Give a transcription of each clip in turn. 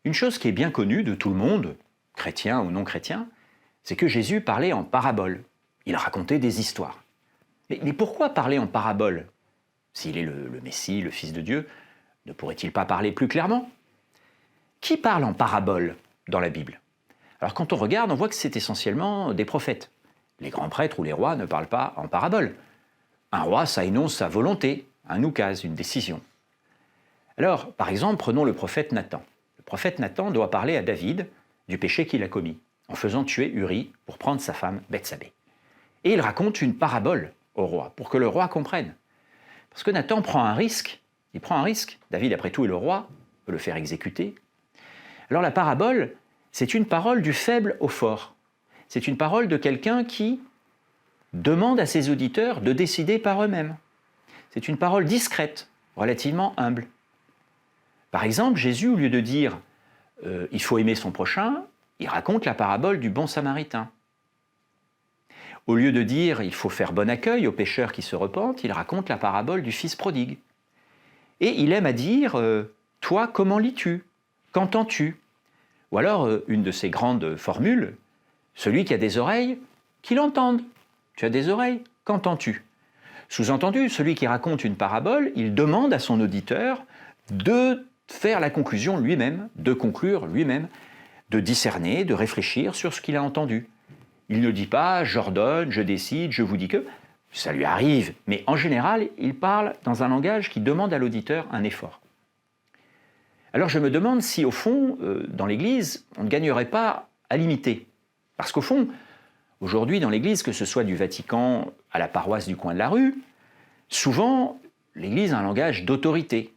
Une chose qui est bien connue de tout le monde, chrétien ou non chrétien, c'est que Jésus parlait en paraboles. Il racontait des histoires. Mais pourquoi parler en paraboles? S'il est le Messie, le Fils de Dieu, ne pourrait-il pas parler plus clairement? Qui parle en paraboles dans la Bible? Alors quand on regarde, on voit que c'est essentiellement des prophètes. Les grands prêtres ou les rois ne parlent pas en paraboles. Un roi, ça énonce sa volonté, un oukase, une décision. Alors, par exemple, prenons le prophète Nathan. Le prophète Nathan doit parler à David du péché qu'il a commis, en faisant tuer Uri pour prendre sa femme Bethsabée. Et il raconte une parabole au roi, pour que le roi comprenne. Parce que Nathan prend un risque, il prend un risque. David, après tout, est le roi, peut le faire exécuter. Alors la parabole, c'est une parole du faible au fort. C'est une parole de quelqu'un qui demande à ses auditeurs de décider par eux-mêmes. C'est une parole discrète, relativement humble. Par exemple, Jésus, au lieu de dire « il faut aimer son prochain », il raconte la parabole du bon samaritain. Au lieu de dire « il faut faire bon accueil aux pécheurs qui se repentent », il raconte la parabole du fils prodigue. Et il aime à dire « toi, comment lis-tu? Qu'entends-tu » Ou alors, une de ses grandes formules, « celui qui a des oreilles, qu'il entende. Tu as des oreilles, qu'entends-tu » Sous-entendu, celui qui raconte une parabole, il demande à son auditeur de faire la conclusion lui-même, de conclure lui-même, de discerner, de réfléchir sur ce qu'il a entendu. Il ne dit pas « j'ordonne, je décide, je vous dis que ». Ça lui arrive, mais en général, il parle dans un langage qui demande à l'auditeur un effort. Alors je me demande si, au fond, dans l'Église, on ne gagnerait pas à l'imiter. Parce qu'au fond, aujourd'hui, dans l'Église, que ce soit du Vatican à la paroisse du coin de la rue, souvent, l'Église a un langage d'autorité.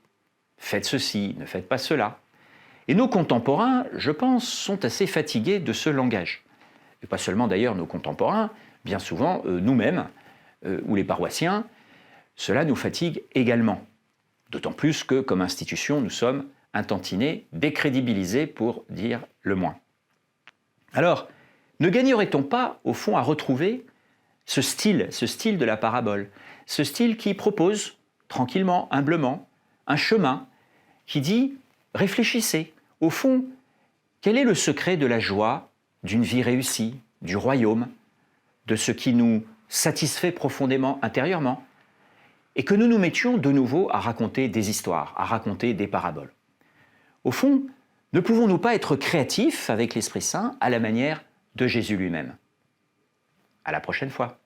Faites ceci, ne faites pas cela. Et nos contemporains, je pense, sont assez fatigués de ce langage. Et pas seulement d'ailleurs nos contemporains, bien souvent nous-mêmes, ou les paroissiens, cela nous fatigue également. D'autant plus que, comme institution, nous sommes intantinés, décrédibilisés pour dire le moins. Alors, ne gagnerait-on pas, au fond, à retrouver ce style de la parabole, ce style qui propose, tranquillement, humblement, un chemin qui dit « réfléchissez ». Au fond, quel est le secret de la joie, d'une vie réussie, du royaume, de ce qui nous satisfait profondément intérieurement, et que nous nous mettions de nouveau à raconter des histoires, à raconter des paraboles. Au fond, ne pouvons-nous pas être créatifs avec l'Esprit Saint à la manière de Jésus lui-même? À la prochaine fois.